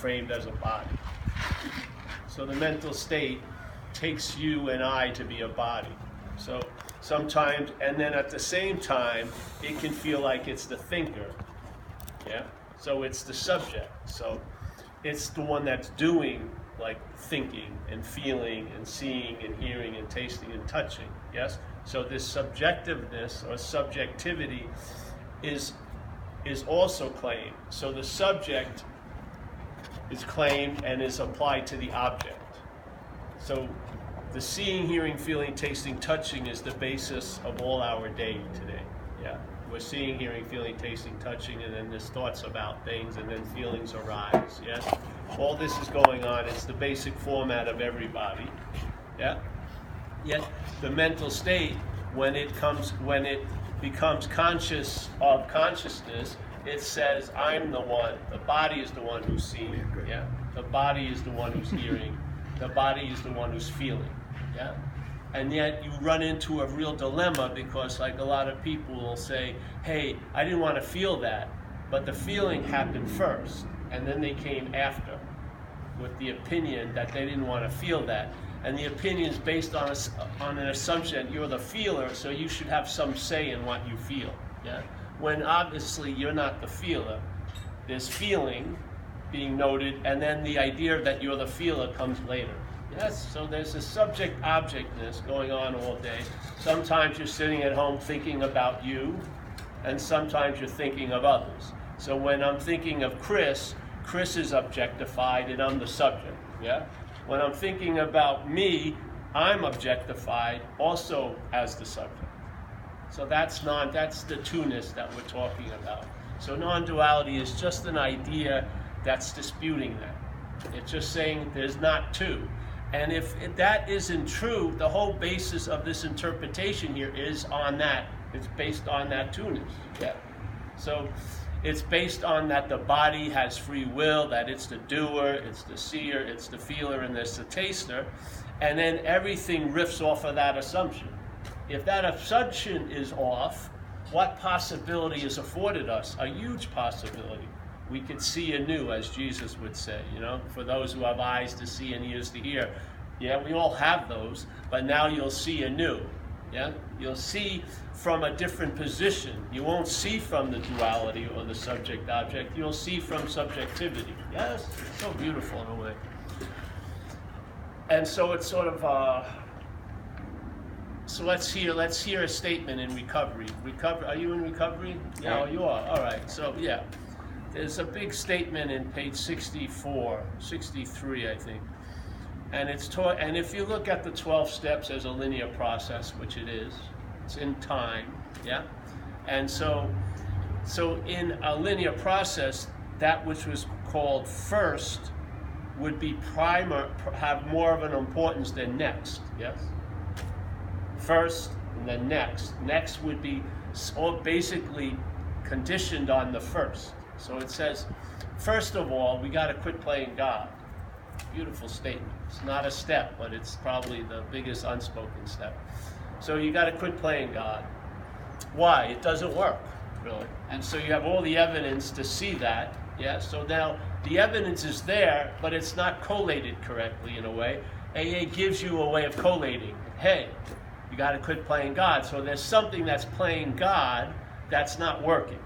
framed as a body. So the mental state takes you and I to be a body. So sometimes, and then at the same time, it can feel like it's the thinker. Yeah? So it's the subject. So it's the one that's doing, like thinking and feeling and seeing and hearing and tasting and touching. Yes? So this subjectiveness or subjectivity is also claimed. So the subject is claimed and is applied to the object. So the seeing, hearing, feeling, tasting, touching is the basis of all our day today. Yeah, we're seeing, hearing, feeling, tasting, touching, and then there's thoughts about things, and then feelings arise. Yes, all this is going on. It's the basic format of everybody. Yeah. Yet the mental state, when it becomes conscious of consciousness, it says, I'm the one. The body is the one who's seeing. Yeah. The body is the one who's hearing. The body is the one who's feeling. Yeah. And yet you run into a real dilemma, because like a lot of people will say, hey, I didn't want to feel that, but the feeling happened first, and then they came after with the opinion that they didn't want to feel that. And the opinion is based on an assumption you're the feeler, so you should have some say in what you feel. Yeah? When obviously you're not the feeler. There's feeling being noted, and then the idea that you're the feeler comes later. Yes, so there's a subject-objectness going on all day. Sometimes you're sitting at home thinking about you, and sometimes you're thinking of others. So when I'm thinking of Chris, Chris is objectified and I'm the subject. Yeah? When I'm thinking about me, I'm objectified also as the subject. So that's the two-ness that we're talking about. So non-duality is just an idea that's disputing that. It's just saying there's not two. And if that isn't true, the whole basis of this interpretation here is on that. It's based on that two-ness. Yeah. So it's based on that the body has free will, that it's the doer, it's the seer, it's the feeler, and there's the taster. And then everything riffs off of that assumption. If that assumption is off, what possibility is afforded us? A huge possibility. We could see anew, as Jesus would say, for those who have eyes to see and ears to hear. Yeah, we all have those, but now you'll see anew. Yeah, you'll see from a different position. You won't see from the duality or the subject-object. You'll see from subjectivity. Yes, it's so beautiful in a way. And so it's sort of. So let's hear a statement in recovery. Are you in recovery? Yeah, you are. All right. So yeah. There's a big statement in page 64, 63, I think. And it's taught, and if you look at the 12 steps as a linear process, which it is, it's in time, yeah? And so in a linear process, that which was called first would be have more of an importance than next, yes? First and then next. Next would be all basically conditioned on the first. So it says, first of all, we got to quit playing God. Beautiful statement. It's not a step, but it's probably the biggest unspoken step. So you got to quit playing God. Why? It doesn't work, really. And so you have all the evidence to see that. Yeah. So now the evidence is there, but it's not collated correctly in a way. AA gives you a way of collating. Hey, you got to quit playing God. So there's something that's playing God that's not working.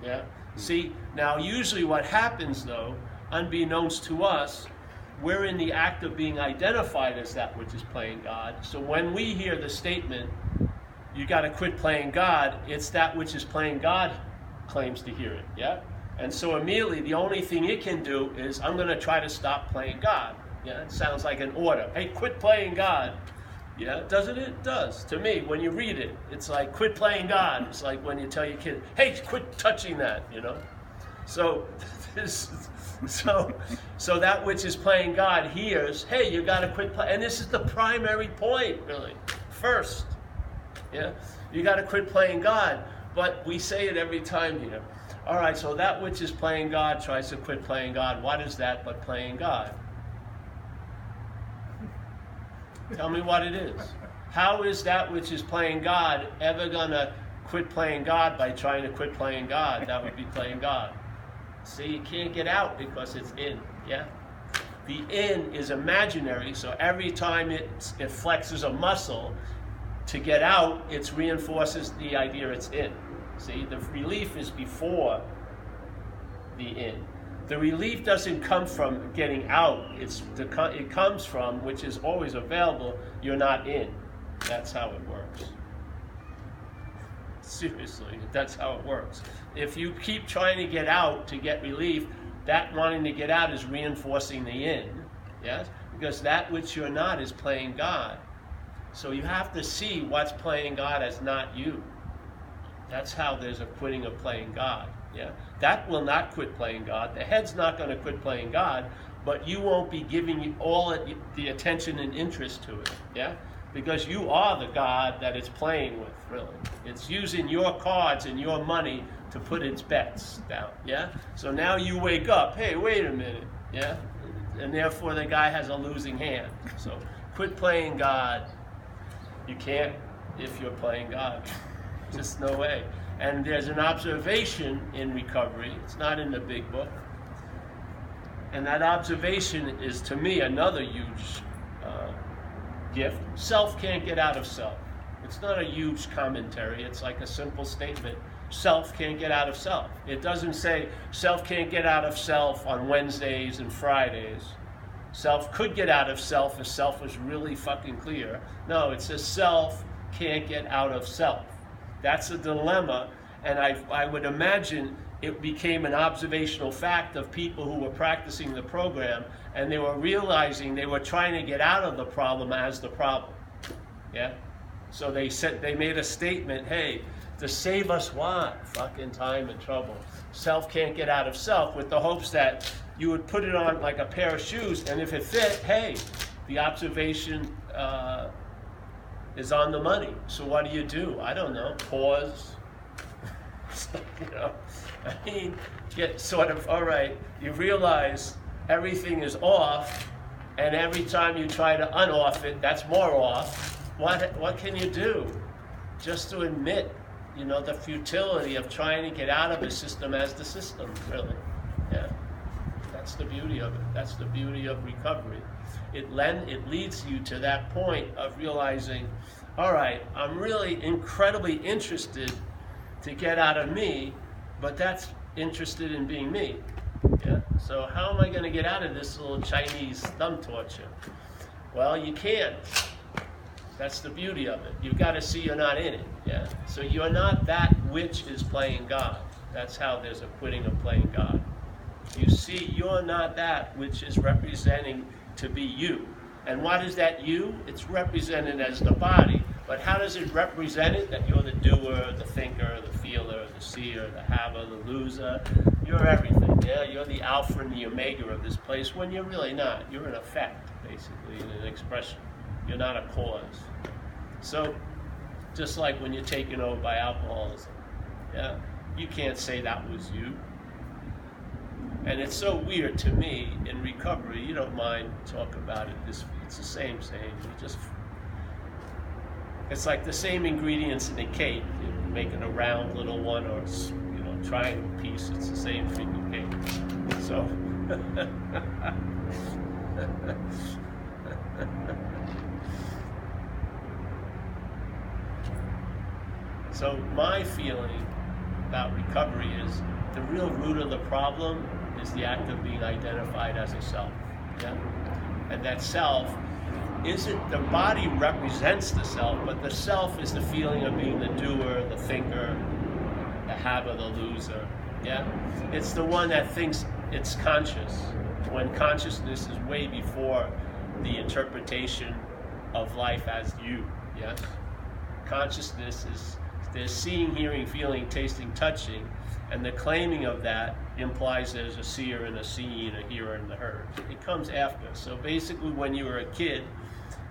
Yeah. See, now usually what happens though, unbeknownst to us, we're in the act of being identified as that which is playing God. So when we hear the statement, you got to quit playing God, it's that which is playing God claims to hear it, yeah? And so immediately the only thing it can do is, I'm going to try to stop playing God. Yeah, it sounds like an order. Hey, quit playing God. Yeah, doesn't it? It does. To me, when you read it, it's like, quit playing God. It's like when you tell your kid, hey, quit touching that, So so that which is playing God hears, hey, you got to quit playing. And this is the primary point, really. First, yeah, you got to quit playing God. But we say it every time here. All right, so that which is playing God tries to quit playing God. What is that but playing God? Tell me what it is. How is that which is playing God ever going to quit playing God by trying to quit playing God? That would be playing God. See, you can't get out because it's in, yeah? The in is imaginary, so every time it flexes a muscle to get out, it reinforces the idea it's in. See, the relief is before the in. The relief doesn't come from getting out, it comes from, which is always available, you're not in. That's how it works. Seriously, that's how it works. If you keep trying to get out to get relief, that wanting to get out is reinforcing the in, yes? Because that which you're not is playing God. So you have to see what's playing God as not you. That's how there's a quitting of playing God, yeah? That will not quit playing God. The head's not going to quit playing God, but you won't be giving all the attention and interest to it, yeah? Because you are the God that it's playing with, really. It's using your cards and your money to put its bets down, yeah? So now you wake up, hey, wait a minute, yeah? And therefore the guy has a losing hand. So quit playing God. You can't if you're playing God. Just no way. And there's an observation in recovery. It's not in the big book. And that observation is, to me, another huge gift. Self can't get out of self. It's not a huge commentary. It's like a simple statement. Self can't get out of self. It doesn't say self can't get out of self on Wednesdays and Fridays. Self could get out of self if self was really fucking clear. No, it says self can't get out of self. That's a dilemma, and I would imagine it became an observational fact of people who were practicing the program, and they were realizing they were trying to get out of the problem as the problem. Yeah? So they made a statement, hey, to save us what? Fucking time and trouble. Self can't get out of self, with the hopes that you would put it on like a pair of shoes, and if it fit, hey, the observation is on the money. So what do? I don't know. Pause. You know, I mean, get sort of, all right, you realize everything is off, and every time you try to unoff it, that's more off. What can you do? Just to admit, you know, the futility of trying to get out of the system as the system, really. Yeah. That's the beauty of it. That's the beauty of recovery. It leads you to that point of realizing, all right, I'm really incredibly interested to get out of me, but that's interested in being me. Yeah? So how am I going to get out of this little Chinese thumb torture? Well, you can't. That's the beauty of it. You've got to see you're not in it. Yeah? So you're not that which is playing God. That's how there's a quitting of playing God. You see you're not that which is representing to be you. And what is that you? It's represented as the body. But how does it represent it? That you're the doer, the thinker, the feeler, the seer, the haver, the loser. You're everything, yeah? You're the alpha and the omega of this place when you're really not. You're an effect, basically, in an expression. You're not a cause. So, just like when you're taken over by alcoholism, yeah? You can't say that was you. And it's so weird to me in recovery, you don't mind talking about it this week. It's the same. You just, it's like the same ingredients in a cake. You're making a round little one or, you know, triangle piece. It's the same freaking cake. So, so my feeling about recovery is the real root of the problem is the act of being identified as a self. Yeah? And that self isn't, the body represents the self, but the self is the feeling of being the doer, the thinker, the haver, the loser. Yeah? It's the one that thinks it's conscious, when consciousness is way before the interpretation of life as you. Yes? Consciousness is, there's seeing, hearing, feeling, tasting, touching, and the claiming of that implies there's a seer and a seen, a hearer and the heard. It comes after. So basically when you were a kid,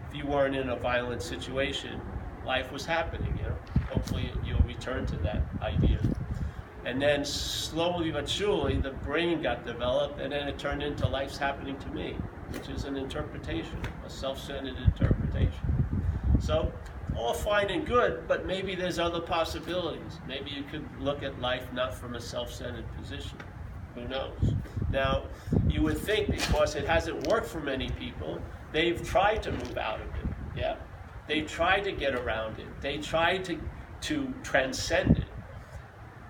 if you weren't in a violent situation, life was happening, you know. Hopefully you'll return to that idea. And then slowly but surely the brain got developed, and then it turned into life's happening to me, which is an interpretation, a self-centered interpretation. So all fine and good, but maybe there's other possibilities. Maybe you could look at life not from a self-centered position. Who knows? Now, you would think because it hasn't worked for many people, they've tried to move out of it. Yeah, they tried to get around it. They tried to transcend it.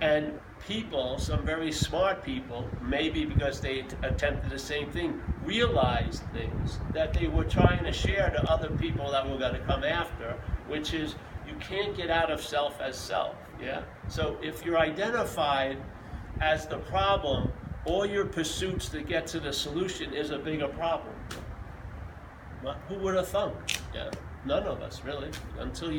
And people, some very smart people, maybe because they attempted the same thing, realized things that they were trying to share to other people that were going to come after, which is you can't get out of self as self. Yeah. So if you're identified as the problem, all your pursuits to get to the solution is a bigger problem. Well, who would have thunk? Yeah. None of us, really, until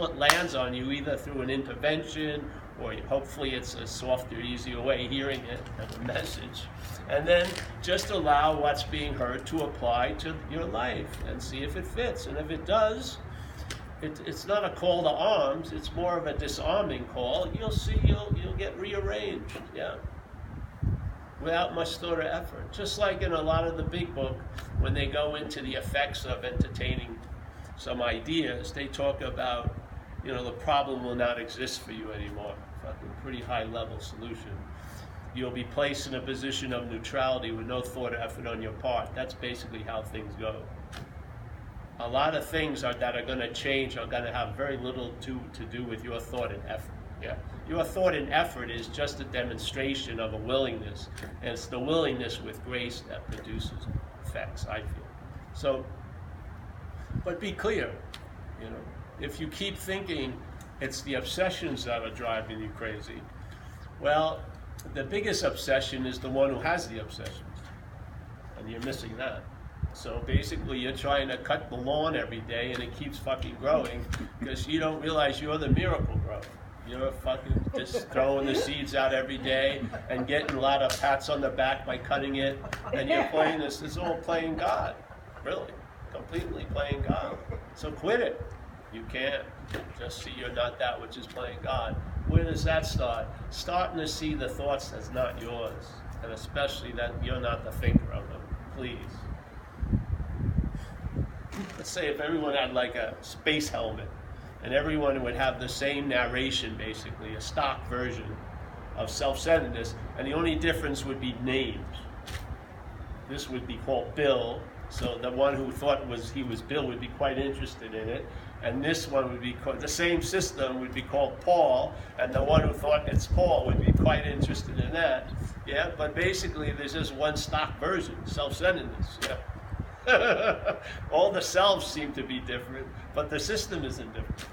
it lands on you, either through an intervention, or hopefully it's a softer, easier way hearing it as a message. And then just allow what's being heard to apply to your life and see if it fits. And if it does, it's not a call to arms, it's more of a disarming call. You'll see you'll get rearranged, yeah, without much thought or effort. Just like in a lot of the big book, when they go into the effects of entertaining some ideas, they talk about, the problem will not exist for you anymore. Fucking pretty high level solution. You'll be placed in a position of neutrality with no thought or effort on your part. That's basically how things go. A lot of things that are going to change are going to have very little to do with your thought and effort. Yeah, your thought and effort is just a demonstration of a willingness, and it's the willingness with grace that produces effects, I feel. So, but be clear, if you keep thinking it's the obsessions that are driving you crazy, well, the biggest obsession is the one who has the obsession, and you're missing that. So basically you're trying to cut the lawn every day and it keeps fucking growing because you don't realize you're the miracle grower. You're fucking just throwing the seeds out every day and getting a lot of pats on the back by cutting it, and you're playing this. It's all playing God, really, completely playing God. So quit it. You can't. Just see you're not that which is playing God. Where does that start? Starting to see the thoughts that's not yours, and especially that you're not the thinker of them. Please. Let's say if everyone had like a space helmet, and everyone would have the same narration, basically, a stock version of self-centeredness, and the only difference would be names. This would be called Bill, so the one who thought he was Bill would be quite interested in it, and this one would be called, the same system would be called Paul, and the one who thought it's Paul would be quite interested in that. Yeah, but basically there's just one stock version, self-centeredness. Yeah. All the selves seem to be different, but the system isn't different.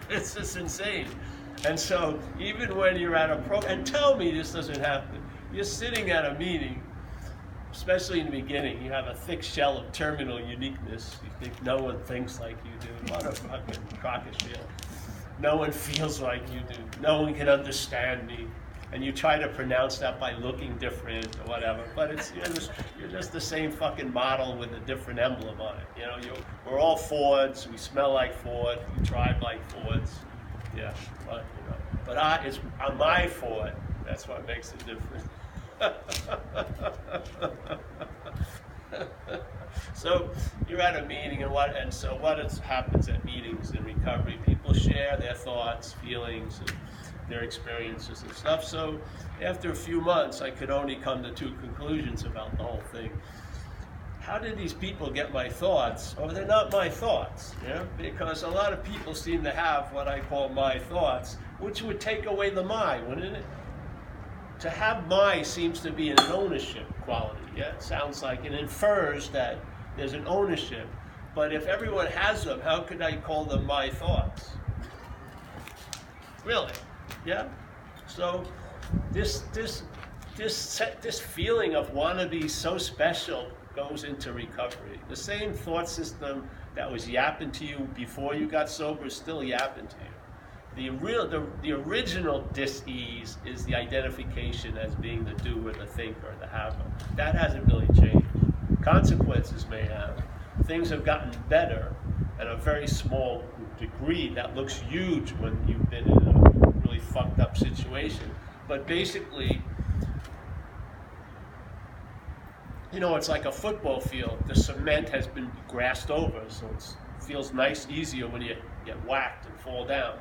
It's just insane. And so even when you're at and tell me this doesn't happen, you're sitting at a meeting, especially in the beginning, you have a thick shell of terminal uniqueness. You think no one thinks like you do. What a fucking crock of shit. No one feels like you do. No one can understand me. And you try to pronounce that by looking different or whatever, but you're just the same fucking model with a different emblem on it. We're all Fords. We smell like Ford. We drive like Fords. Yeah, but it's on my Ford. That's what makes it different. So you're at a meeting, and so what happens at meetings in recovery? People share their thoughts, feelings, and their experiences and stuff. So after a few months, I could only come to two conclusions about the whole thing. How did these people get my thoughts? Or they're not my thoughts, because a lot of people seem to have what I call my thoughts, which would take away the my, wouldn't it? To have my seems to be an ownership quality. Yeah, it sounds like it infers that there's an ownership. But if everyone has them, how could I call them my thoughts? Really? Yeah. So this feeling of want to be so special goes into recovery. The same thought system that was yapping to you before you got sober is still yapping to you. The original dis-ease is the identification as being the doer, the thinker, the haver. That hasn't really changed. Consequences may have. Things have gotten better at a very small degree that looks huge when you've been in a really fucked up situation. But basically, it's like a football field. The cement has been grassed over, so it feels nice, easier when you get whacked and fall down.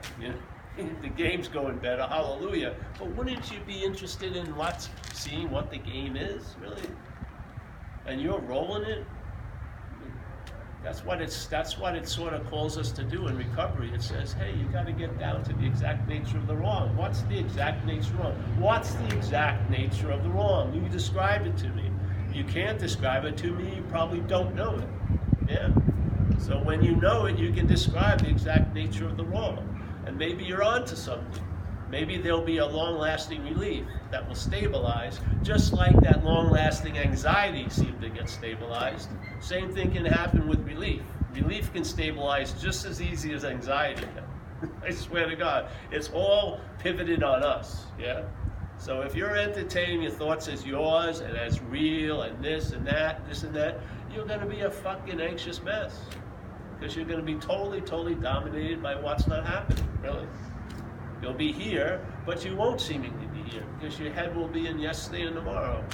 The game's going better, hallelujah. But wouldn't you be interested in seeing what the game is, really? And you're rolling it? That's what it sort of calls us to do in recovery. It says, hey, you got to get down to the exact nature of the wrong. What's the exact nature of the wrong? What's the exact nature of the wrong? You describe it to me. You can't describe it to me, you probably don't know it. Yeah. So when you know it, you can describe the exact nature of the wrong. And maybe you're onto something. Maybe there'll be a long-lasting relief that will stabilize, just like that long-lasting anxiety seemed to get stabilized. Same thing can happen with relief. Relief can stabilize just as easy as anxiety can. I swear to God. It's all pivoted on us, yeah? So if you're entertaining your thoughts as yours and as real and this and that, you're going to be a fucking anxious mess. Because you're going to be totally, totally dominated by what's not happening, really. You'll be here, but you won't seemingly be here because your head will be in yesterday and tomorrow.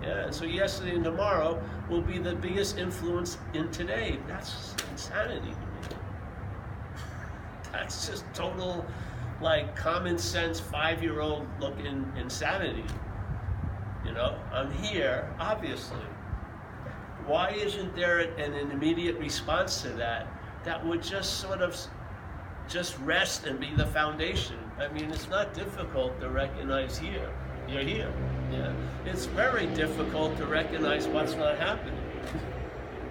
Yeah, and so yesterday and tomorrow will be the biggest influence in today. That's insanity to me. That's just total, like, common sense, 5-year-old looking insanity. You know, I'm here, obviously. Why isn't there an immediate response to that would just sort of just rest and be the foundation? I mean, it's not difficult to recognize here. You're here. Yeah. It's very difficult to recognize what's not happening.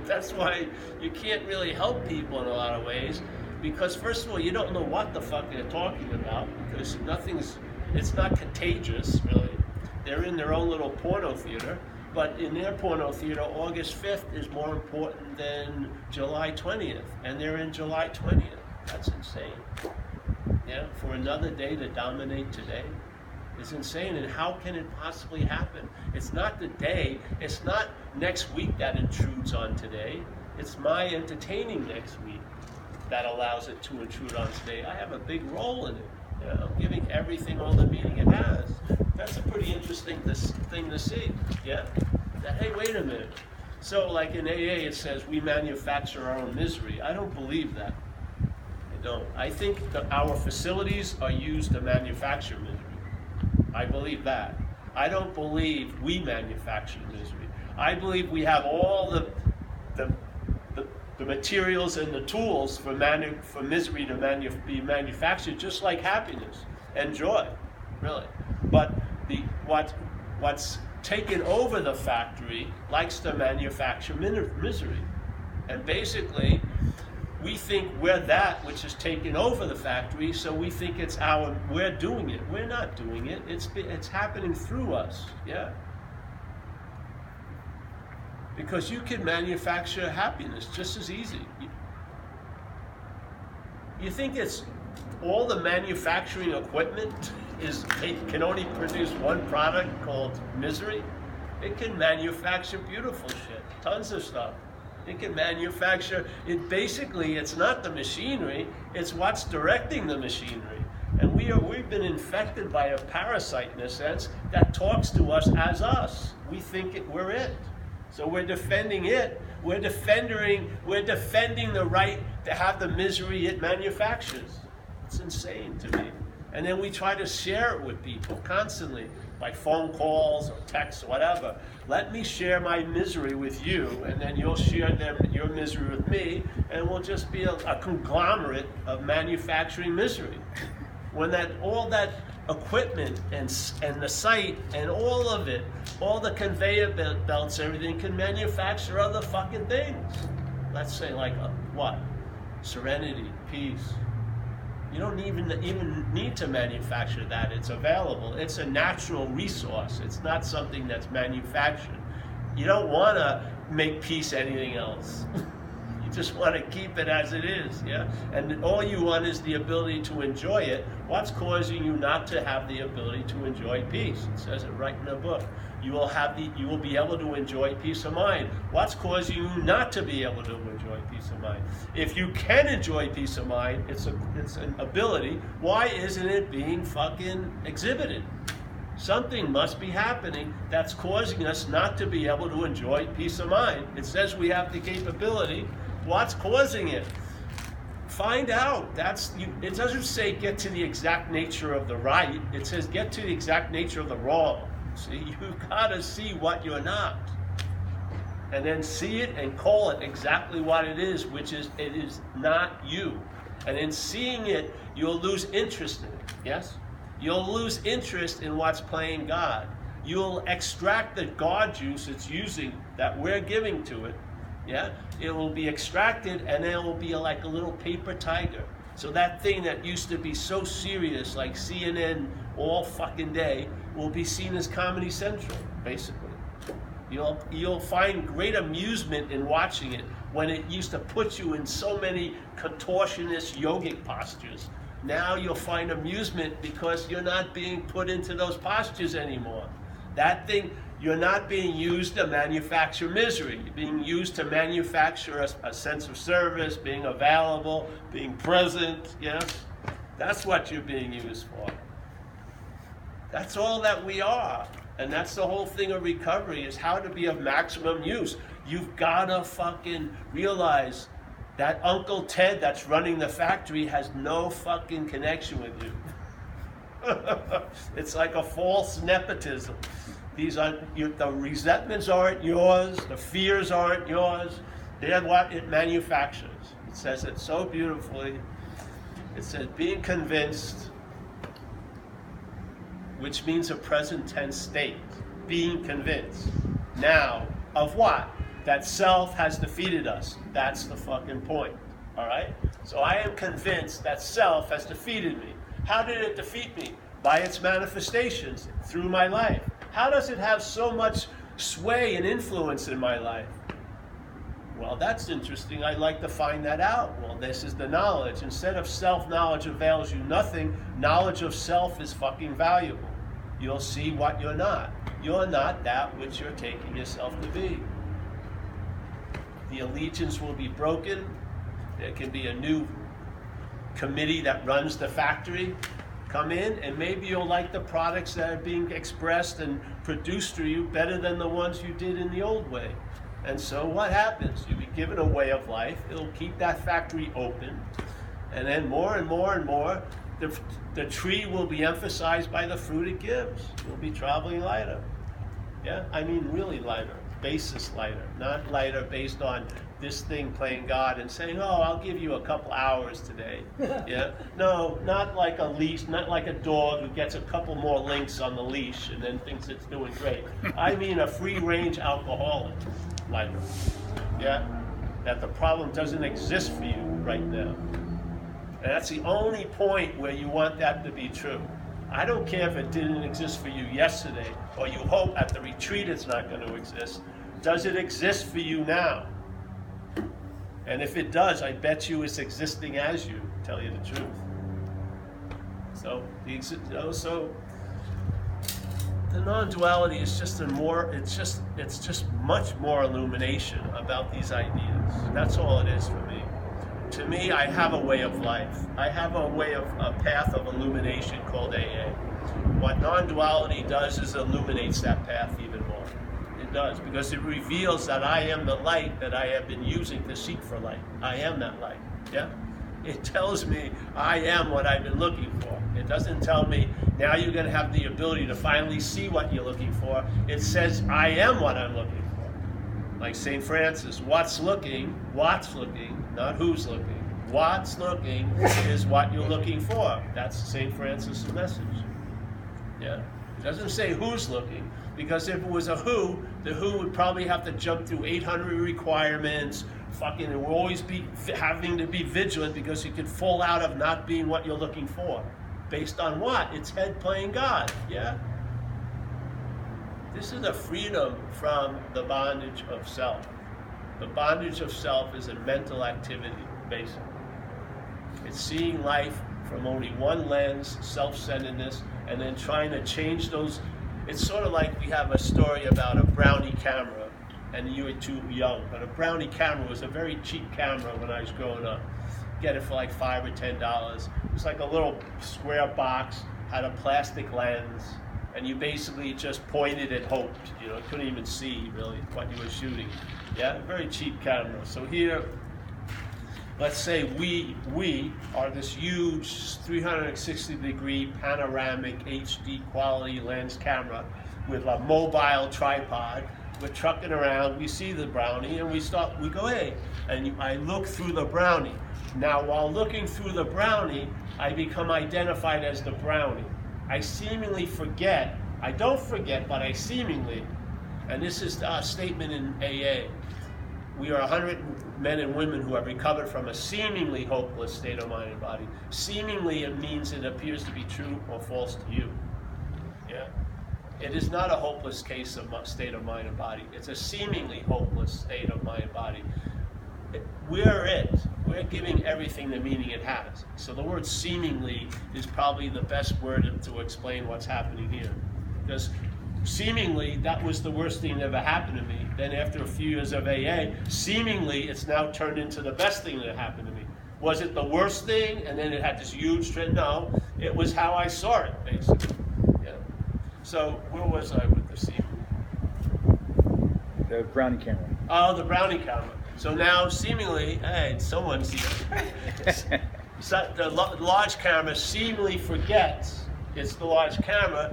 That's why you can't really help people in a lot of ways, because first of all, you don't know what the fuck they're talking about, because it's not contagious, really. They're in their own little porno theater, but in their porno theater, August 5th is more important than July 20th, and they're in July 20th. That's insane. Yeah, for another day to dominate today is insane. And how can it possibly happen? It's not the day, it's not next week that intrudes on today. It's my entertaining next week that allows it to intrude on today. I have a big role in it. Yeah, I'm giving everything all the meaning it has. That's a pretty interesting thing to see. Yeah, that, hey, wait a minute. So like in AA it says we manufacture our own misery. I don't believe that. Don't. I think that our facilities are used to manufacture misery. I believe that. I don't believe we manufacture misery. I believe we have all the materials and the tools for misery to be manufactured, just like happiness and joy, really. But what's taken over the factory likes to manufacture misery, and basically, we think we're that which is taken over the factory, so we think we're doing it. We're not doing it. It's happening through us, yeah? Because you can manufacture happiness just as easy. You think it's all the manufacturing equipment can only produce one product called misery? It can manufacture beautiful shit, tons of stuff. It can manufacture, it's not the machinery, it's what's directing the machinery. And we've been infected by a parasite, in a sense, that talks to us as us. We think we're it. So we're defending it. We're defending the right to have the misery it manufactures. It's insane to me. And then we try to share it with people constantly, by phone calls or texts or whatever. Let me share my misery with you, and then you'll share your misery with me, and we'll just be a conglomerate of manufacturing misery. When all that equipment and the site and all of it, all the conveyor belts, everything can manufacture other fucking things. Let's say like what? Serenity, peace. You don't even need to manufacture that. It's available. It's a natural resource. It's not something that's manufactured. You don't want to make peace anything else. You just want to keep it as it is, yeah? And all you want is the ability to enjoy it. What's causing you not to have the ability to enjoy peace? It says it right in the book. You will be able to enjoy peace of mind. What's causing you not to be able to enjoy peace of mind? If you can enjoy peace of mind, it's an ability. Why isn't it being fucking exhibited? Something must be happening that's causing us not to be able to enjoy peace of mind. It says we have the capability. What's causing it? find out. It doesn't say get to the exact nature of the right. It says get to the exact nature of the wrong. See, you've got to see what you're not. And then see it and call it exactly what it is, which is it is not you. And in seeing it, you'll lose interest in it. Yes? You'll lose interest in what's playing God. You'll extract the God juice it's using that we're giving to it. Yeah? It will be extracted, and then it will be like a little paper tiger. So that thing that used to be so serious, like CNN all fucking day, will be seen as Comedy Central, basically. You'll find great amusement in watching it when it used to put you in so many contortionist yogic postures. Now you'll find amusement because you're not being put into those postures anymore. That thing, you're not being used to manufacture misery. You're being used to manufacture a sense of service, being available, being present, yes? That's what you're being used for. That's all that we are. And that's the whole thing of recovery, is how to be of maximum use. You've got to fucking realize that Uncle Ted that's running the factory has no fucking connection with you. It's like a false nepotism. The resentments aren't yours. The fears aren't yours. They're what it manufactures. It says it so beautifully. It says being convinced, which means a present tense state. Being convinced. Now, of what? That self has defeated us. That's the fucking point. All right? So I am convinced that self has defeated me. How did it defeat me? By its manifestations through my life. How does it have so much sway and influence in my life? Well, that's interesting. I'd like to find that out. Well, this is the knowledge. Instead of self-knowledge avails you nothing, knowledge of self is fucking valuable. You'll see what you're not. You're not that which you're taking yourself to be. The allegiance will be broken. There can be a new committee that runs the factory come in, and maybe you'll like the products that are being expressed and produced through you better than the ones you did in the old way. And so what happens? You'll be given a way of life. It'll keep that factory open. And then more and more and more, the tree will be emphasized by the fruit it gives. You'll be traveling lighter. Yeah? I mean really lighter. Basis lighter. Not lighter based on this thing playing God and saying, oh, I'll give you a couple hours today. Yeah? No, not like a leash, not like a dog who gets a couple more links on the leash and then thinks it's doing great. I mean a free-range alcoholic lighter. Yeah? That the problem doesn't exist for you right now. And that's the only point where you want that to be true. I don't care if it didn't exist for you yesterday, or you hope at the retreat it's not going to exist. Does it exist for you now? And if it does, I bet you it's existing as you, to tell you the truth. So the non-duality is just it's just much more illumination about these ideas. That's all it is for me. To me, I have a way of life. I have a path of illumination called AA. What non-duality does is illuminates that path even more. It does, because it reveals that I am the light that I have been using to seek for light. I am that light. Yeah? It tells me I am what I've been looking for. It doesn't tell me now you're going to have the ability to finally see what you're looking for. It says I am what I'm looking for. Like St. Francis, what's looking, not who's looking. What's looking is what you're looking for. That's St. Francis' message. Yeah? It doesn't say who's looking, because if it was a who, the who would probably have to jump through 800 requirements, it will always be having to be vigilant because you could fall out of not being what you're looking for. Based on what? It's head playing God. Yeah? This is a freedom from the bondage of self. The bondage of self is a mental activity, basically. It's seeing life from only one lens, self-centeredness, and then trying to change those. It's sort of like we have a story about a Brownie camera, and you were too young, but a Brownie camera was a very cheap camera when I was growing up. Get it for like $5 or $10. It was like a little square box, had a plastic lens, and you basically just pointed and hoped. You couldn't even see really what you were shooting. Yeah, very cheap camera. So here let's say we are this huge 360-degree panoramic HD quality lens camera with a mobile tripod. We're trucking around, we see the brownie, and we go, hey, and I look through the brownie. Now, while looking through the brownie, I become identified as the brownie. I seemingly forget, I don't forget, but I seemingly, and this is a statement in AA, we are 100 men and women who have recovered from a seemingly hopeless state of mind and body. Seemingly, it means it appears to be true or false to you. Yeah? It is not a hopeless case of state of mind and body. It's a seemingly hopeless state of mind and body. We're giving everything the meaning it has. So the word seemingly is probably the best word to explain what's happening here. Because seemingly, that was the worst thing that ever happened to me. Then after a few years of AA, seemingly, it's now turned into the best thing that happened to me. Was it the worst thing, and then it had this huge trend? No, it was how I saw it, basically. Yeah. So where was I with the seemingly? The brownie camera. Oh, the brownie camera. So now, seemingly, hey, someone's here. So the large camera seemingly forgets it's the large camera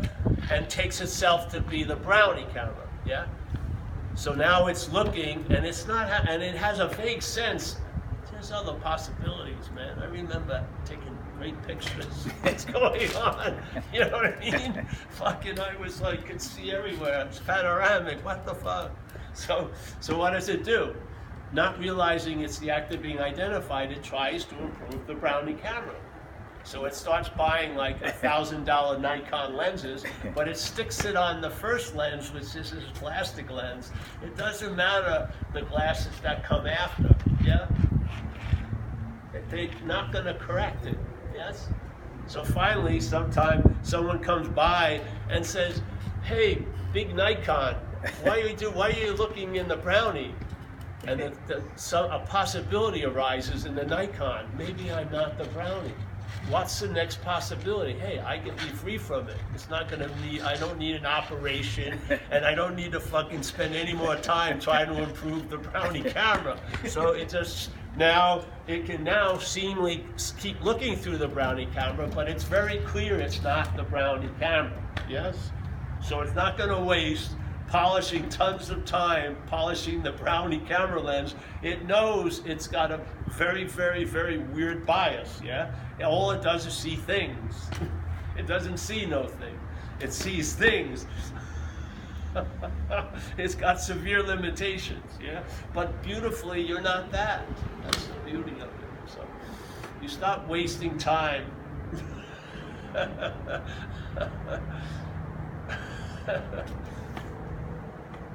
and takes itself to be the brownie camera, yeah? So now it's looking, and it's not, and it has a vague sense. There's other possibilities, man. I remember taking great pictures. What's going on? You know what I mean? Fucking, I was like, could see everywhere. It's panoramic. What the fuck? So what does it do? Not realizing it's the act of being identified, it tries to improve the brownie camera. So it starts buying like $1,000 Nikon lenses, but it sticks it on the first lens, which is this plastic lens. It doesn't matter the glasses that come after, yeah? They're not gonna correct it, yes? So finally, sometime someone comes by and says, hey, big Nikon, why are you looking in the brownie? And a possibility arises in the Nikon. Maybe I'm not the brownie. What's the next possibility? Hey, I can be free from it. It's not gonna be, I don't need an operation, and I don't need to fucking spend any more time trying to improve the brownie camera. So it can now seemingly keep looking through the brownie camera, but it's very clear it's not the brownie camera, yes? So it's not gonna waste polishing tons of time, polishing the brownie camera lens. It knows it's got a very, very, very weird bias, yeah? All it does is see things. It doesn't see no thing. It sees things. It's got severe limitations, yeah? But beautifully, you're not that. That's the beauty of it. So you stop wasting time.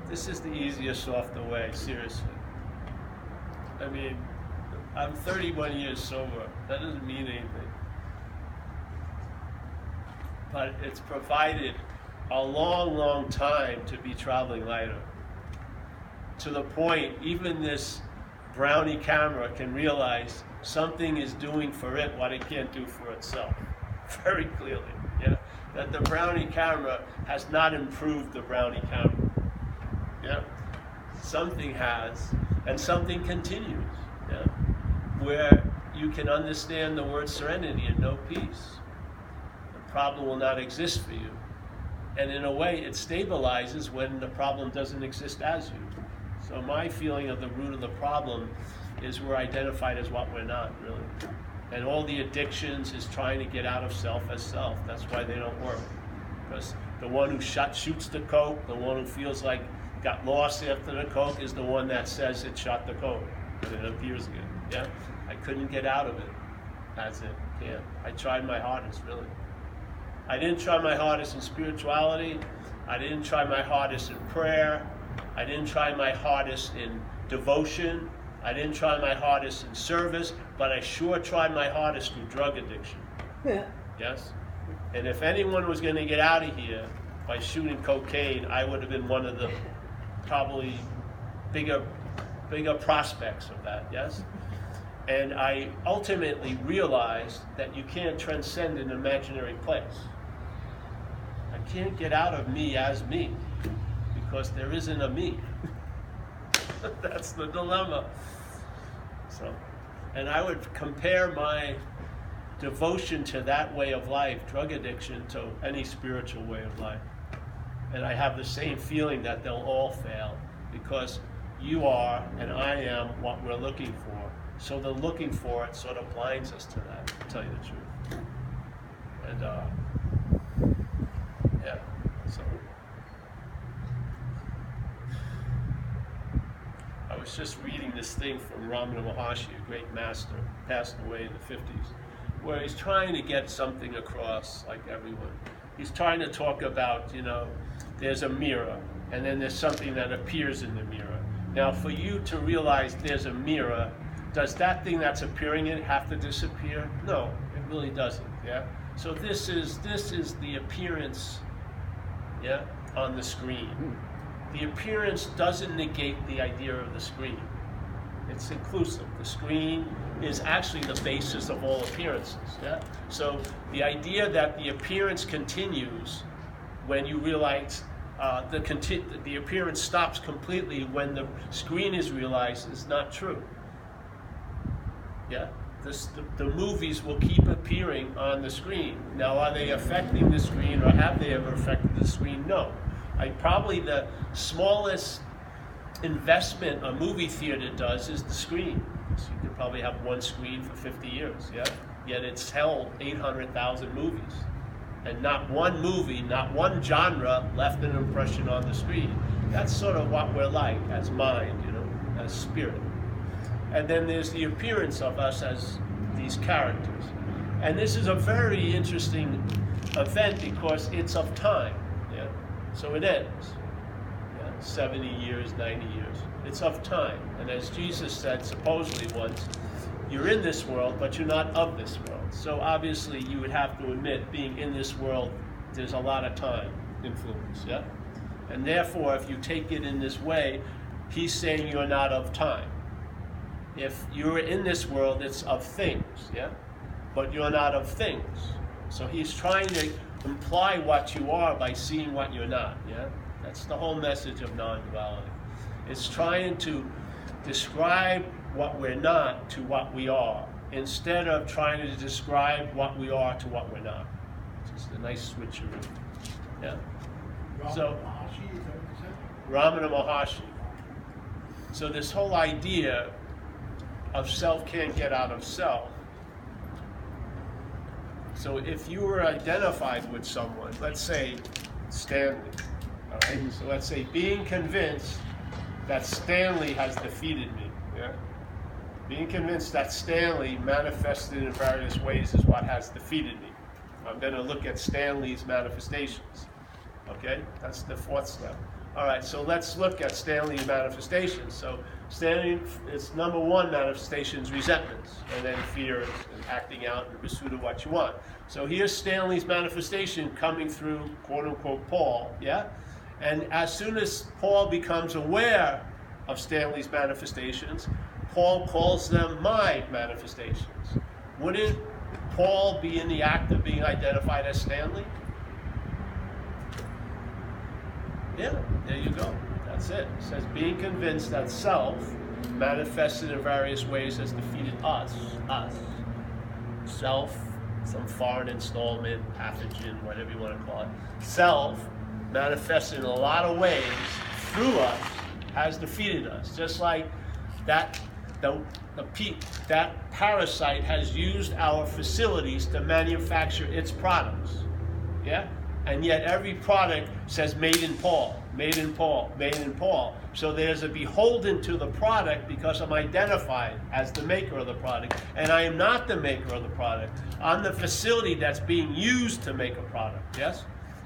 This is the easiest, softer way, seriously. I mean, I'm 31 years sober. That doesn't mean anything. But it's provided a long, long time to be traveling lighter. To the point, even this brownie camera can realize something is doing for it what it can't do for itself. Very clearly, yeah? That the brownie camera has not improved the brownie camera. Yeah, something has, and something continues. Yeah, where you can understand the word serenity and know peace. The problem will not exist for you, and in a way, it stabilizes when the problem doesn't exist as you. So my feeling of the root of the problem is we're identified as what we're not, really, and all the addictions is trying to get out of self as self. That's why they don't work, because the one who shoots the coke, the one who feels like got lost after the coke is the one that says it shot the coke, and it appears again. Yeah, I couldn't get out of it. That's it. Can't. I tried my hardest, really. I didn't try my hardest in spirituality. I didn't try my hardest in prayer. I didn't try my hardest in devotion. I didn't try my hardest in service, but I sure tried my hardest through drug addiction. Yeah. Yes. And if anyone was going to get out of here by shooting cocaine, I would have been one of the probably bigger prospects of that, yes? And I ultimately realized that you can't transcend an imaginary place. I can't get out of me as me, because there isn't a me. That's the dilemma. So And I would compare my devotion to that way of life, drug addiction, to any spiritual way of life. And I have the same feeling that they'll all fail, because you are and I am what we're looking for. So the looking for it sort of blinds us to that, to tell you the truth. And yeah, so I was just reading this thing from Ramana Maharshi, a great master, passed away in the 50s, where he's trying to get something across, like everyone. He's trying to talk about, there's a mirror, and then there's something that appears in the mirror. Now, for you to realize there's a mirror, does that thing that's appearing in it have to disappear? No, it really doesn't, yeah? So this is the appearance, yeah, on the screen. The appearance doesn't negate the idea of the screen. It's inclusive. The screen is actually the basis of all appearances, yeah? So the idea that the appearance continues when you realize the appearance stops completely when the screen is realized is not true. Yeah, the movies will keep appearing on the screen. Now, are they affecting the screen, or have they ever affected the screen? No. Probably the smallest investment a movie theater does is the screen. So you could probably have one screen for 50 years, yeah? Yet it's held 800,000 movies. And not one movie, not one genre left an impression on the screen. That's sort of what we're like as mind, as spirit. And then there's the appearance of us as these characters. And this is a very interesting event because it's of time. Yeah? So it ends. Yeah? 70 years, 90 years. It's of time. And as Jesus said supposedly once, you're in this world, but you're not of this world. So obviously you would have to admit, being in this world, there's a lot of time influence. Yeah? And therefore, if you take it in this way, he's saying you're not of time. If you're in this world, it's of things, yeah? But you're not of things. So he's trying to imply what you are by seeing what you're not, yeah? That's the whole message of non-duality. It's trying to describe what we're not to what we are, instead of trying to describe what we are to what we're not. It's just a nice switcheroo, yeah? So, Ramana Maharshi. So this whole idea of self can't get out of self. So if you were identified with someone, let's say Stanley, all right? So let's say being convinced that Stanley has defeated me, yeah? Being convinced that Stanley manifested in various ways is what has defeated me. I'm going to look at Stanley's manifestations, okay? That's the fourth step. All right, so let's look at Stanley's manifestations. So Stanley, its number one manifestation is resentments, and then fears and acting out in pursuit of what you want. So here's Stanley's manifestation coming through, quote unquote, Paul, yeah? And as soon as Paul becomes aware of Stanley's manifestations, Paul calls them my manifestations. Wouldn't Paul be in the act of being identified as Stanley? Yeah, there you go. That's it. It says, being convinced that self, manifested in various ways, has defeated us. Self, some foreign installment, pathogen, whatever you want to call it. Self, manifested in a lot of ways through us, has defeated us. Just like that, that parasite has used our facilities to manufacture its products. Yeah? And yet every product says made in Paul, made in Paul, made in Paul. So there's a beholden to the product because I'm identified as the maker of the product. And I am not the maker of the product. I'm the facility that's being used to make a product, yes?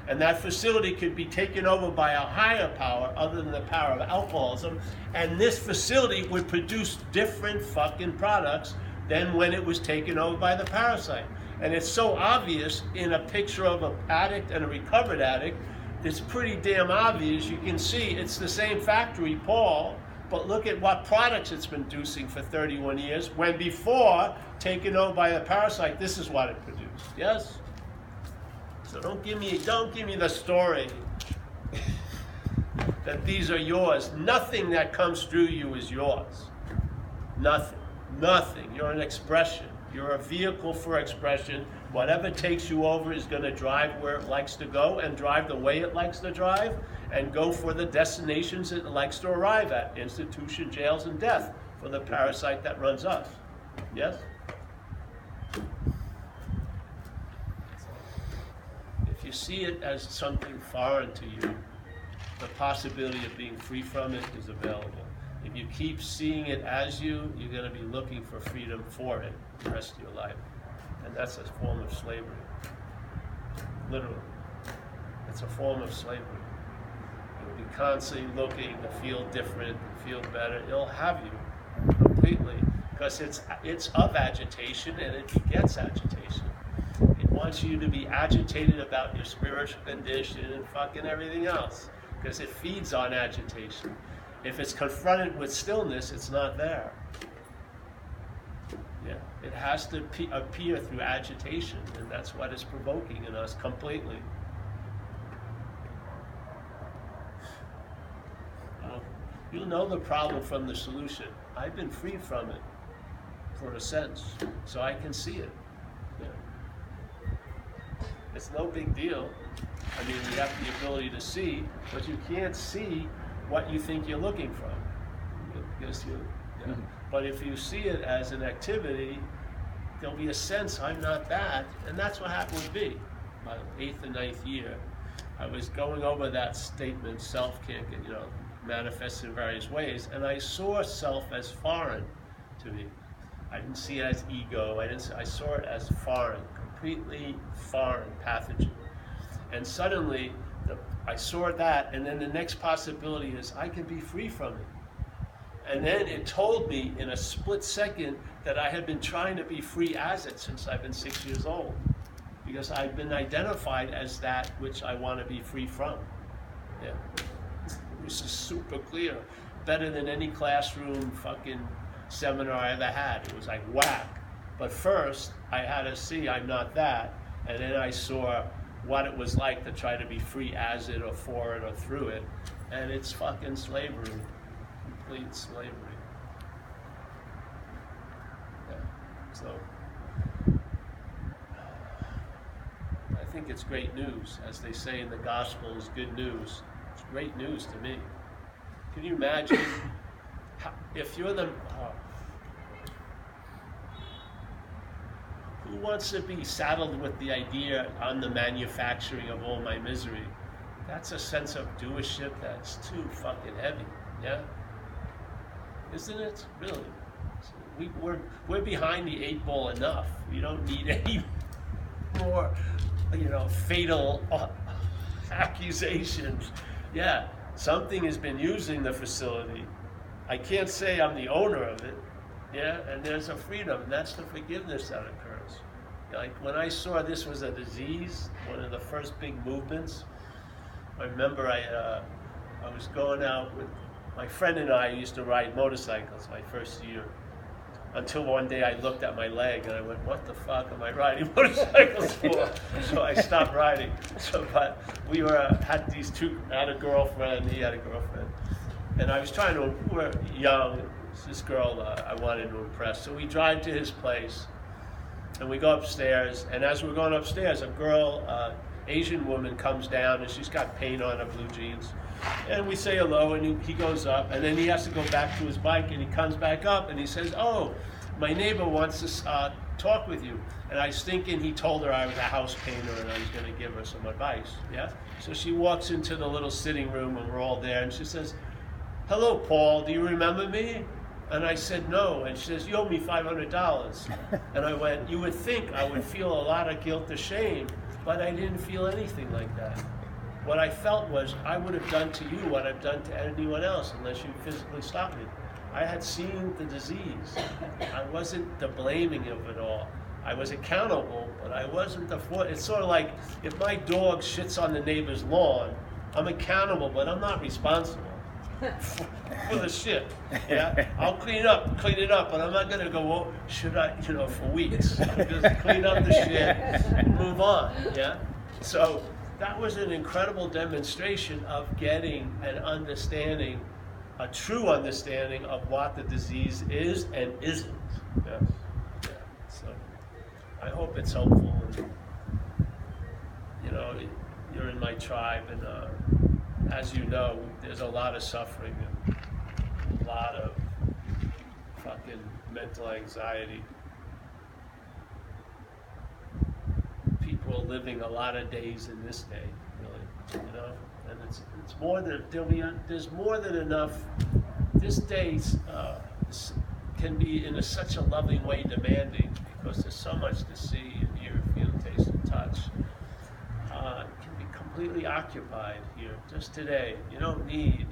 And that facility could be taken over by a higher power other than the power of alcoholism. And this facility would produce different fucking products than when it was taken over by the parasite. And it's so obvious in a picture of an addict and a recovered addict. It's pretty damn obvious. You can see it's the same factory, Paul, but look at what products it's been producing for 31 years, when before, taken over by the parasite, this is what it produced, yes? So don't give me the story that these are yours. Nothing that comes through you is yours. Nothing. Nothing. You're an expression. You're a vehicle for expression. Whatever takes you over is going to drive where it likes to go and drive the way it likes to drive and go for the destinations it likes to arrive at. Institution, jails, and death for the parasite that runs us. Yes? If you see it as something foreign to you, the possibility of being free from it is available. If you keep seeing it as you, you're going to be looking for freedom for it the rest of your life. And that's a form of slavery. Literally. It's a form of slavery. You'll be constantly looking to feel different, to feel better. It'll have you completely, because it's of agitation and it begets agitation. It wants you to be agitated about your spiritual condition and fucking everything else, because it feeds on agitation. If it's confronted with stillness, it's not there. Yeah, it has to appear through agitation, and that's what it's provoking in us completely. You'll know the problem from the solution. I've been freed from it, for a sense, so I can see it. Yeah. It's no big deal. I mean, you have the ability to see, but you can't see what you think you're looking from. But if you see it as an activity, there'll be a sense, I'm not that, and that's what happened with me. My 8th and 9th year, I was going over that statement, self can't get, manifests in various ways, and I saw self as foreign to me. I didn't see it as ego, I saw it as foreign, completely foreign pathogen. And suddenly, I saw that, and then the next possibility is I can be free from it. And then it told me in a split second that I had been trying to be free as it since I've been 6 years old, because I've been identified as that which I want to be free from. Yeah. This is super clear. Better than any classroom fucking seminar I ever had. It was like whack. But first, I had to see I'm not that, and then I saw what it was like to try to be free as it or for it or through it, and it's fucking slavery. Complete slavery. Yeah. So I think it's great news. As they say in the gospel, is good news. It's great news to me. Can you imagine if you're the who wants to be saddled with the idea I'm the manufacturing of all my misery? That's a sense of doership that's too fucking heavy. Yeah. Isn't it? Really? We're behind the 8 ball enough. We don't need any more, fatal accusations. Yeah, something has been using the facility. I can't say I'm the owner of it. Yeah, and there's a freedom, and that's the forgiveness that occurs. Like when I saw this was a disease, one of the first big movements, I remember I was going out with my friend and I used to ride motorcycles my first year. Until one day I looked at my leg and I went, what the fuck am I riding motorcycles for? So I stopped riding. But we had these two, I had a girlfriend, he had a girlfriend. And I was we were young, this girl I wanted to impress. So we drive to his place and we go upstairs. And as we're going upstairs, a girl, Asian woman comes down and she's got paint on her blue jeans. And we say hello, and he goes up, and then he has to go back to his bike, and he comes back up, and he says, oh, my neighbor wants to talk with you. And I was thinking he told her I was a house painter, and I was going to give her some advice, yeah? So she walks into the little sitting room, and we're all there, and she says, hello, Paul, do you remember me? And I said, no. And she says, you owe me $500. And I went, you would think I would feel a lot of guilt or shame, but I didn't feel anything like that. What I felt was I would have done to you what I've done to anyone else unless you physically stopped me. I had seen the disease. I wasn't the blaming of it all. I was accountable, but I wasn't the fault. It's sort of like if my dog shits on the neighbor's lawn, I'm accountable, but I'm not responsible for the shit. Yeah, I'll clean it up, but I'm not gonna go. Should I? For weeks. I'm just clean up the shit and move on. Yeah. So that was an incredible demonstration of getting and understanding a true understanding of what the disease is and isn't. Yeah. Yeah. So I hope it's helpful. And, you know, you're in my tribe, and as you know, there's a lot of suffering and a lot of fucking mental anxiety. People are living a lot of days in this day, really, you know, and it's more than there's more than enough. This day can be in such a loving way demanding because there's so much to see and hear, feel, taste, and touch. It can be completely occupied here just today. You don't need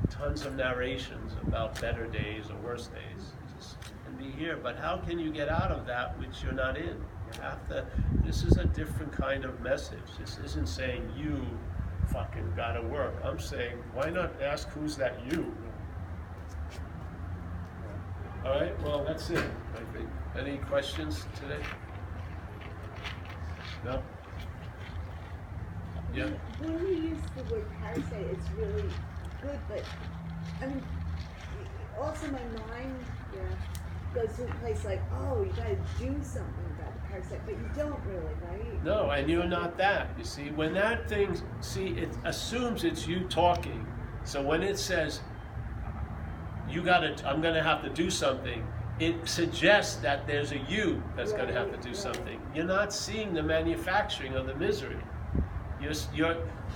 tons of narrations about better days or worse days. You just can be here. But how can you get out of that which you're not in? You have to. This is a different kind of message. This isn't saying you fucking gotta work. I'm saying, why not ask who's that you? All right, well, that's it, I think. Any questions today? No? Yeah? When we use the word parasite, it's really good, but, I mean, also my mind goes to a place like, oh, you gotta do something about the parasite, but you don't really, right? No, and you're not that, you see. When that thing, it assumes it's you talking. So when it says, I'm gonna have to do something, it suggests that there's a you that's gonna have to do something. You're not seeing the manufacturing of the misery.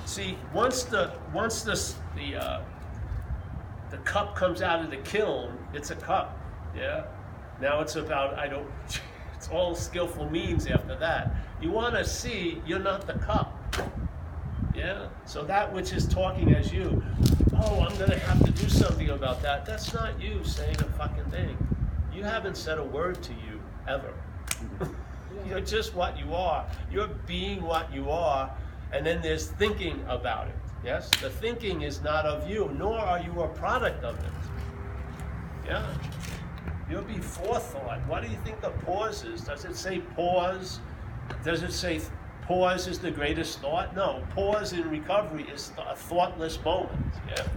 See, once the cup comes out of the kiln, it's a cup, yeah? Now it's about, it's all skillful means after that. You wanna see, you're not the cup, yeah? So that which is talking as you, oh, I'm gonna have to do something about that, that's not you saying a fucking thing. You haven't said a word to you, ever. You're just what you are. You're being what you are, and then there's thinking about it, yes? The thinking is not of you, nor are you a product of it, yeah? You're before thought. What do you think the pause is? Does it say pause? Does it say pause is the greatest thought? No, pause in recovery is a thoughtless moment, yeah?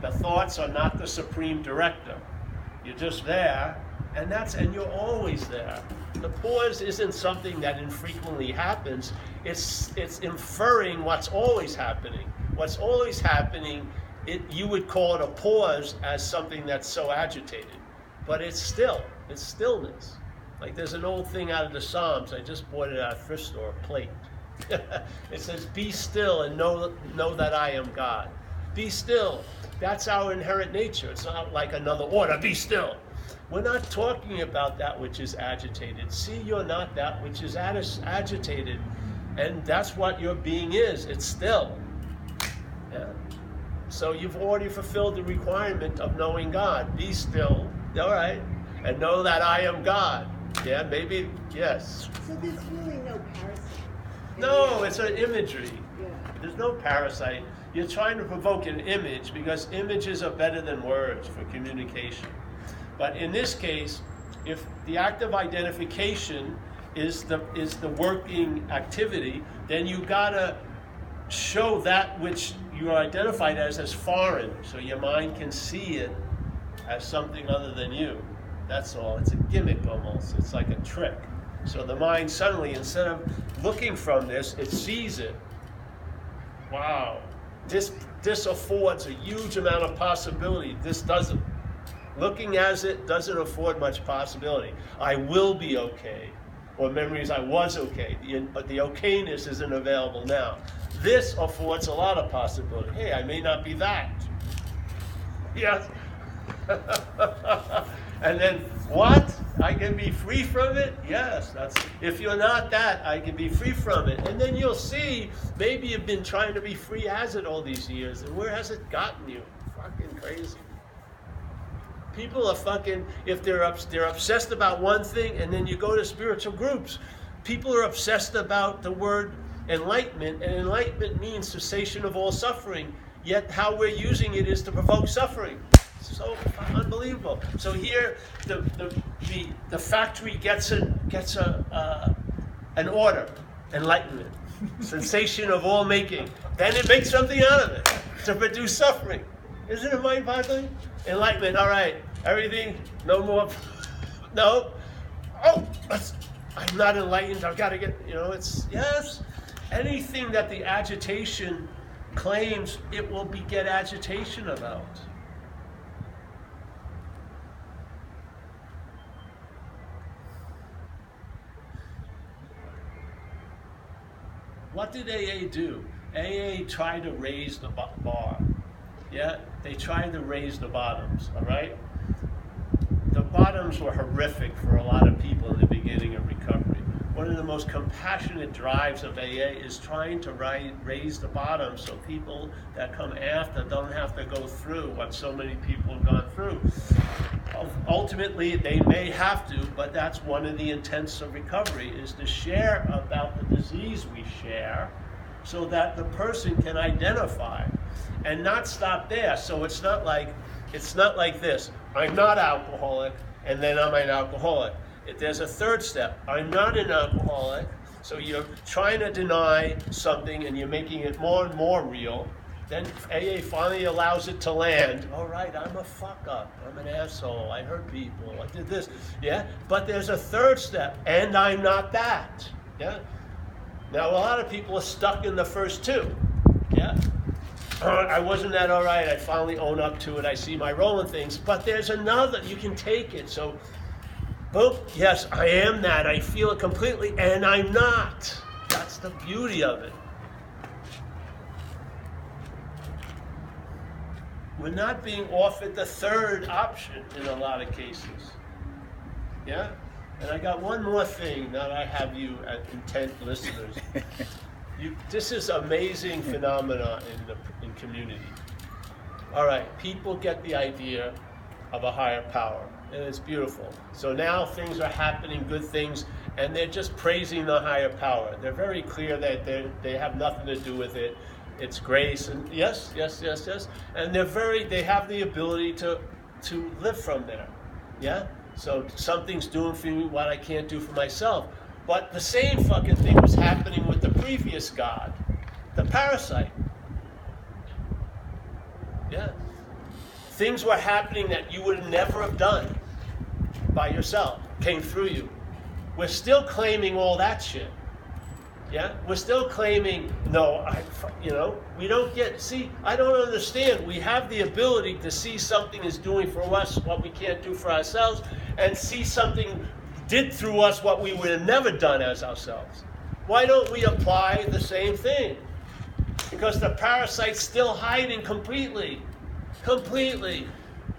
The thoughts are not the supreme director. You're just there, and you're always there. The pause isn't something that infrequently happens. It's inferring what's always happening. What's always happening, you would call it a pause as something that's so agitated. But it's stillness. Like there's an old thing out of the Psalms, I just bought it at a thrift store, a plate. It says, be still and know that I am God. Be still. That's our inherent nature. It's not like another order, be still. We're not talking about that which is agitated. See, you're not that which is agitated. And that's what your being is. It's still. Yeah. So you've already fulfilled the requirement of knowing God. Be still, all right, and know that I am God. Yeah, maybe, yes. So there's really no parasite. No, it's an imagery. Yeah. There's no parasite. You're trying to provoke an image because images are better than words for communication. But in this case, if the act of identification is the working activity, then you gotta show that which you are identified as foreign, so your mind can see it as something other than you. That's all. It's a gimmick almost. It's like a trick. So the mind suddenly, instead of looking from this, it sees it. Wow. This affords a huge amount of possibility. This doesn't. Looking as it doesn't afford much possibility. I will be okay. Or memories I was okay. But the okayness isn't available now. This affords a lot of possibility. Hey, I may not be that. Yes. And then what? I can be free from it? Yes. If you're not that, I can be free from it. And then you'll see, maybe you've been trying to be free as it all these years. And where has it gotten you? Fucking crazy. People are fucking, if they're obsessed about one thing, and then you go to spiritual groups, people are obsessed about the word enlightenment, and enlightenment means cessation of all suffering, yet how we're using it is to provoke suffering. So unbelievable. So here, the factory gets an order, enlightenment, sensation of all making. Then it makes something out of it to produce suffering. Isn't it mind-boggling? Enlightenment, all right, everything, no more, no. Oh, I'm not enlightened, I've got to get, it's, yes. Anything that the agitation claims, it will beget agitation about. What did AA do? AA tried to raise the bar. Yeah, they tried to raise the bottoms, all right? The bottoms were horrific for a lot of people in the beginning of recovery. One of the most compassionate drives of AA is trying to raise the bottom so people that come after don't have to go through what so many people have gone through. Ultimately, they may have to, but that's one of the intents of recovery, is to share about the disease we share so that the person can identify and not stop there. So it's not like this. I'm not alcoholic, and then I'm an alcoholic. There's a third step. I'm not an alcoholic, so you're trying to deny something and you're making it more and more real. Then AA finally allows it to land. All right, I'm a fuck up. I'm an asshole. I hurt people. I did this. Yeah? But there's a third step, and I'm not that. Yeah? Now, a lot of people are stuck in the first two. Yeah? I wasn't that all right. I finally own up to it. I see my role in things. But there's another. You can take it. So, boom, yes, I am that. I feel it completely, and I'm not. That's the beauty of it. We're not being offered the third option in a lot of cases. Yeah? And I got one more thing that I have you as intent listeners. This is amazing phenomena in community. All right, people get the idea of a higher power, and it's beautiful. So now things are happening, good things, and they're just praising the higher power. They're very clear that they have nothing to do with it. It's grace, and yes, and they have the ability to live from there. Yeah. So something's doing for me what I can't do for myself. But the same fucking thing was happening with the previous God, the parasite. Yeah. Things were happening that you would never have done by yourself, came through you. We're still claiming all that shit. Yeah? We're still claiming, we don't I don't understand. We have the ability to see something is doing for us what we can't do for ourselves, and see something did through us what we would have never done as ourselves. Why don't we apply the same thing? Because the parasite's still hiding completely. Completely.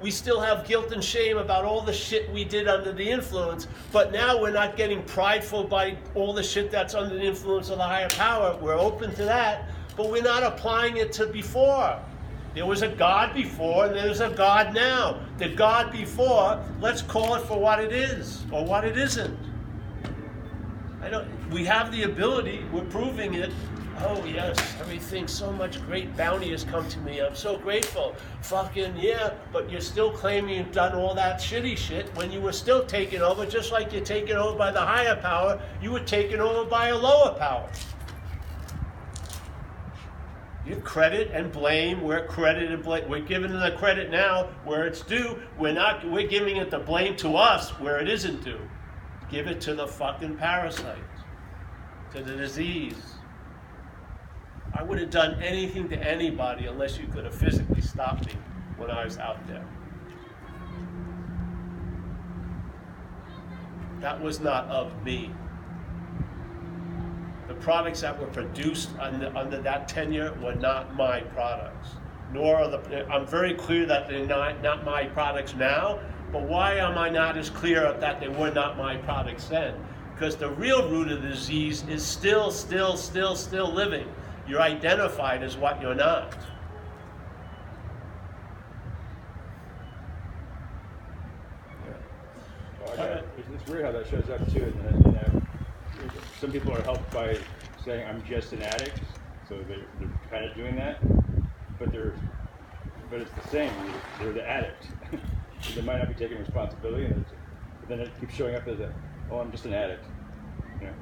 We still have guilt and shame about all the shit we did under the influence, but now we're not getting prideful by all the shit that's under the influence of the higher power. We're open to that, but we're not applying it to before. There was a God before, and there's a God now. The God before, let's call it for what it is, or what it isn't. We have the ability, we're proving it. Oh yes, everything, so much great bounty has come to me. I'm so grateful. Fucking yeah, but you're still claiming you've done all that shitty shit when you were still taken over, just like you're taken over by the higher power, you were taken over by a lower power. You credit and blame, we're giving the credit now where it's due. We're giving it the blame to us where it isn't due. Give it to the fucking parasite, to the disease. I would have done anything to anybody unless you could have physically stopped me when I was out there. That was not of me. The products that were produced under that tenure were not my products. I'm very clear that they're not my products now, but why am I not as clear that they were not my products then? Because the real root of the disease is still living. You're identified as what you're not. Well, it's weird how that shows up too. Some people are helped by saying, "I'm just an addict," so they're kind of doing that, but it's the same. They're the addict. They might not be taking responsibility, but then it keeps showing up as I'm just an addict.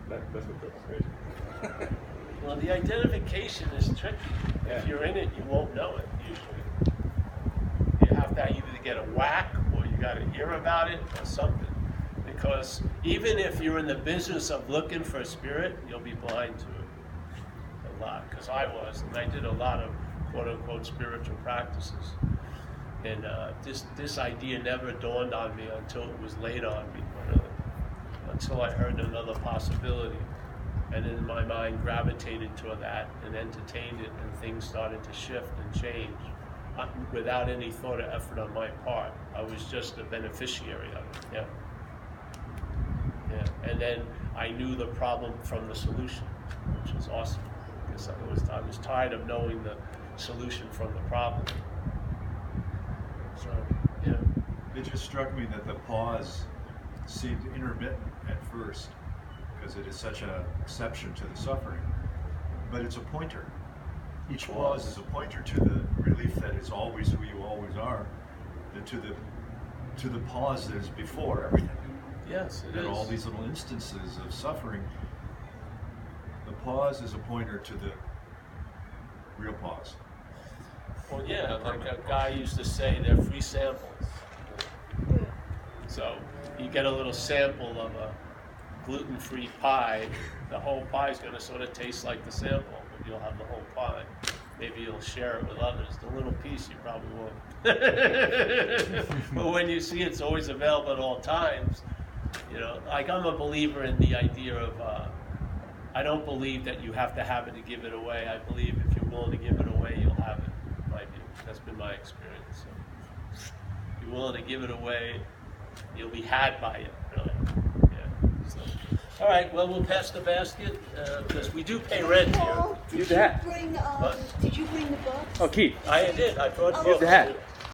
That's what's crazy. Well, the identification is tricky. Yeah. If you're in it, you won't know it, usually. have to either get a whack or you got to hear about it or something. Because even if you're in the business of looking for a spirit, you'll be blind to it a lot. Because I was, and I did a lot of quote unquote spiritual practices. And this idea never dawned on me until it was laid on me, really. Until I heard another possibility. And then my mind gravitated toward that and entertained it, and things started to shift and change without any thought or effort on my part. I was just a beneficiary of it. Yeah. Yeah. And then I knew the problem from the solution, which was awesome, because I was tired of knowing the solution from the problem. So, yeah. It just struck me that the pause seemed intermittent at first, because it is such an exception to the suffering, but it's a pointer. Each pause is a pointer to the relief that is always who you always are, and to the pause that is before everything. Yes, it And is. all these little instances of suffering, the pause is a pointer to the real pause. Well, yeah, like a guy used to say, they're free samples. So you get a little sample of a gluten-free pie, the whole pie is going to sort of taste like the sample, but you'll have the whole pie. Maybe you'll share it with others. The little piece you probably won't. But when you see it's always available at all times, you know, like I'm a believer in the idea of, I don't believe that you have to have it to give it away. I believe if you're willing to give it away, you'll have it, in my view. That's been my experience. So if you're willing to give it away, you'll be had by it, really. Yeah. So, all right, well, we'll pass the basket, because we do pay rent here. Paul, Do that. did you bring the book? Oh, Keith. I did. I brought Oh, books. the hat.